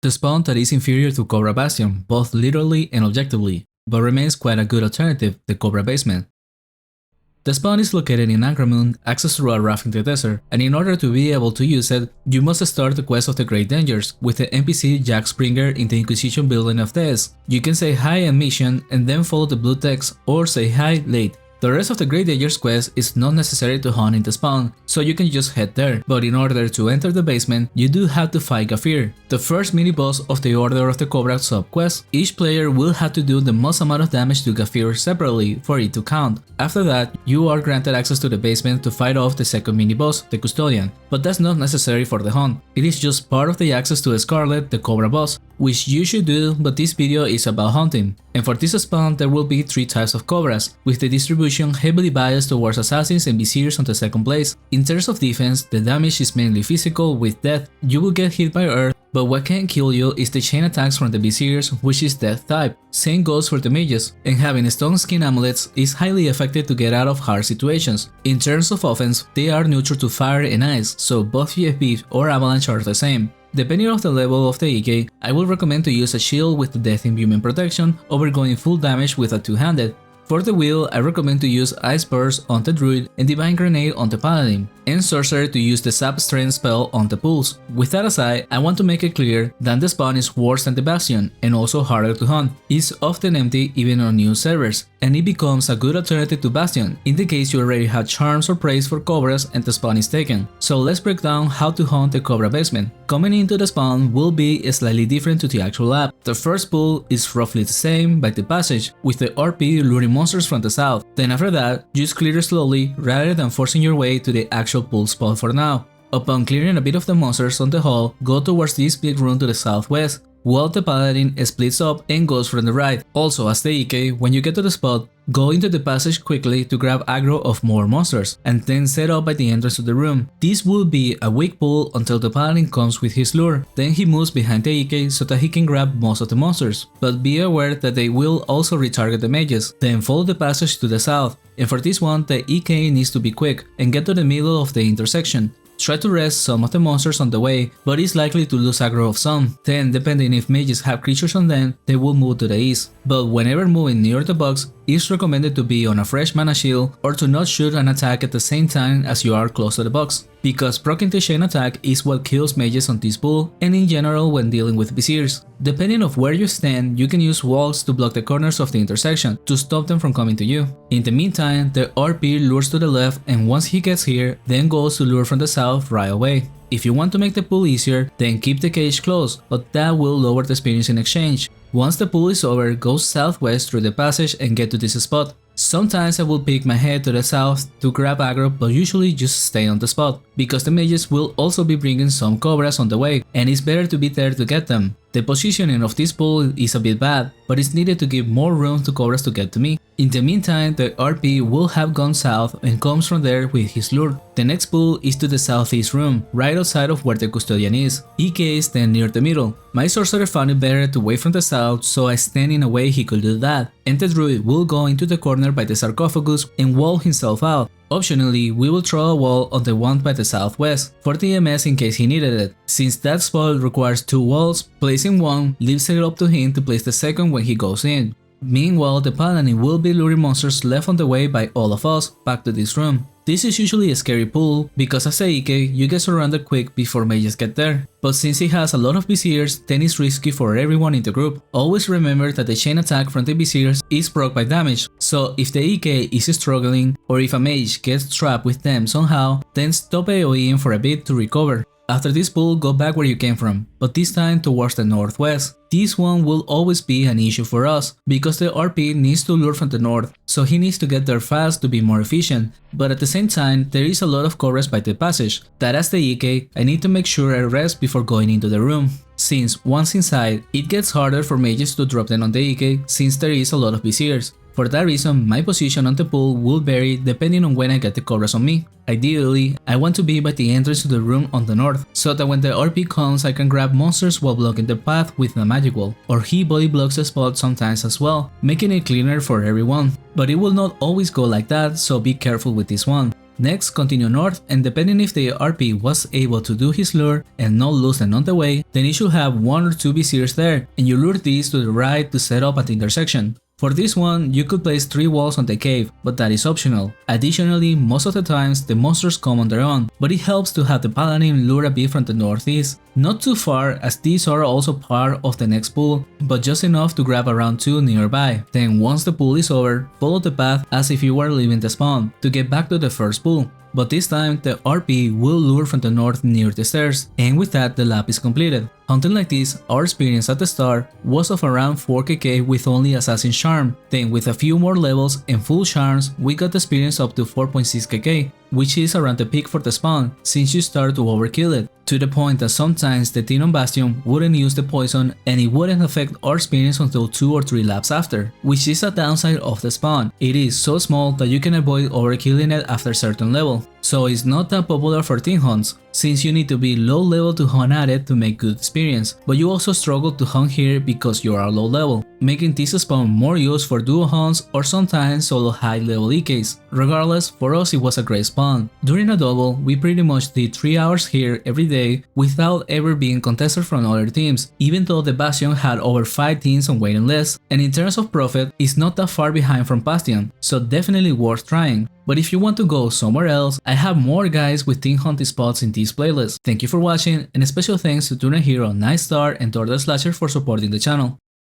The spawn that is inferior to Cobra Bastion, both literally and objectively, but remains quite a good alternative, the Cobra Basement. The spawn is located in Agramoon, access through a raft in the desert, and in order to be able to use it, you must start the quest of the Great Dangers with the NPC Jack Springer in the Inquisition building of this. You can say hi and mission and then follow the blue text or say hi late. The rest of the Great Dangers quest is not necessary to hunt in the spawn, so you can just head there, but in order to enter the basement, you do have to fight Gafir, the first mini-boss of the Order of the Cobra sub-quest. Each player will have to do the most amount of damage to Gafir separately for it to count. After that, you are granted access to the basement to fight off the second mini-boss, the Custodian, but that's not necessary for the hunt. It is just part of the access to Scarlet, the Cobra boss, which you should do, but this video is about hunting. And for this spawn there will be 3 types of Cobras, with the distribution heavily biased towards assassins and viziers on the second place. In terms of defense, the damage is mainly physical with death. You will get hit by earth, but what can kill you is the chain attacks from the viziers, which is death type. Same goes for the mages, and having stone skin amulets is highly effective to get out of hard situations. In terms of offense, they are neutral to fire and ice, so both VFB or avalanche are the same. Depending on the level of the EK, I will recommend to use a shield with the death imbuement protection over going full damage with a two-handed. For the wheel, I recommend to use Ice Burst on the Druid and Divine Grenade on the Paladin, and Sorcerer to use the Sap Strength spell on the Pulse. With that aside, I want to make it clear that the spawn is worse than the Bastion and also harder to hunt. It's often empty even on new servers, and it becomes a good alternative to Bastion in the case you already have charms or praise for Cobras and the spawn is taken. So let's break down how to hunt the Cobra Basement. Coming into the spawn will be slightly different to the actual app. The first pull is roughly the same by the passage, with the RP luring monsters from the south. Then after that, just clear slowly rather than forcing your way to the actual pull spot for now. Upon clearing a bit of the monsters on the hall, go towards this big room to the southwest, while the Paladin splits up and goes from the right. Also, as the EK, when you get to the spot, go into the passage quickly to grab aggro of more monsters, and then set up by the entrance to the room. This will be a weak pull until the Paladin comes with his lure, then he moves behind the EK so that he can grab most of the monsters, but be aware that they will also retarget the mages. Then follow the passage to the south, and for this one the EK needs to be quick and get to the middle of the intersection. Try to rest some of the monsters on the way, but is likely to lose aggro of some. Then, depending if mages have creatures on them, they will move to the east. But whenever moving near the box, it's recommended to be on a fresh mana shield or to not shoot an attack at the same time as you are close to the box, because proccing the chain attack is what kills mages on this bull and in general when dealing with viziers. Depending on where you stand, you can use walls to block the corners of the intersection to stop them from coming to you. In the meantime, the RP lures to the left, and once he gets here, then goes to lure from the south right away. If you want to make the pull easier, then keep the cage closed, but that will lower the experience in exchange. Once the pull is over, go southwest through the passage and get to this spot. Sometimes I will pick my head to the south to grab aggro, but usually just stay on the spot, because the mages will also be bringing some Cobras on the way, and it's better to be there to get them. The positioning of this pull is a bit bad, but it's needed to give more room to Cobras to get to me. In the meantime, the RP will have gone south and comes from there with his lure. The next pull is to the southeast room, right outside of where the Custodian is. EK is then near the middle. My sorcerer found it better to wait from the south, so I stand in a way he could do that, and the druid will go into the corner by the sarcophagus and wall himself out. Optionally, we will throw a wall on the one by the southwest for the MS in case he needed it. Since that spot requires 2 walls, placing one leaves it up to him to place the second when he goes in. Meanwhile, the Paladin will be luring monsters left on the way by all of us back to this room. This is usually a scary pull because as a EK, you get surrounded quick before mages get there. But since he has a lot of viziers, then it's risky for everyone in the group. Always remember that the chain attack from the viziers is proc by damage, so if the EK is struggling or if a mage gets trapped with them somehow, then stop AoEing for a bit to recover. After this pull, go back where you came from, but this time towards the northwest. This one will always be an issue for us, because the RP needs to lure from the north, so he needs to get there fast to be more efficient, but at the same time there is a lot of Cobras by the passage, that as the EK, I need to make sure I rest before going into the room. Since once inside, it gets harder for mages to drop them on the EK since there is a lot of viziers. For that reason, my position on the pool will vary depending on when I get the Cobras on me. Ideally, I want to be by the entrance to the room on the north, so that when the RP comes I can grab monsters while blocking the path with the magic wall, or he body blocks the spot sometimes as well, making it cleaner for everyone. But it will not always go like that, so be careful with this one. Next, continue north, and depending if the RP was able to do his lure and not lose them on the way, then you should have 1 or 2 viziers there, and you lure these to the right to set up at the intersection. For this one, you could place 3 walls on the cave, but that is optional. Additionally, most of the times the monsters come on their own, but it helps to have the paladin lure a bit from the northeast. Not too far, as these are also part of the next pool, but just enough to grab around 2 nearby. Then once the pool is over, follow the path as if you were leaving the spawn, to get back to the first pool. But this time, the RP will lure from the north near the stairs, and with that the lap is completed. Hunting like this, our experience at the start was of around 4kk with only Assassin's Charm, then with a few more levels and full charms we got the experience up to 4.6kk, which is around the peak for the spawn since you start to overkill it, to the point that sometimes the team on Bastion wouldn't use the poison and it wouldn't affect our experience until 2 or 3 laps after, which is a downside of the spawn. It is so small that you can avoid overkilling it after a certain level, so it's not that popular for team hunts, since you need to be low level to hunt at it to make good experience, but you also struggle to hunt here because you are low level, making this spawn more used for duo hunts or sometimes solo high level EKs. Regardless, for us it was a great spawn. During a double, we pretty much did 3 hours here every day without ever being contested from other teams, even though the Bastion had over 5 teams on waiting list, and in terms of profit, it's not that far behind from Bastion, so definitely worth trying. But if you want to go somewhere else, I have more guides with team hunting spots in this playlist. Thank you for watching, and a special thanks to Tuna Hero, Night Star, and Torda Slasher for supporting the channel.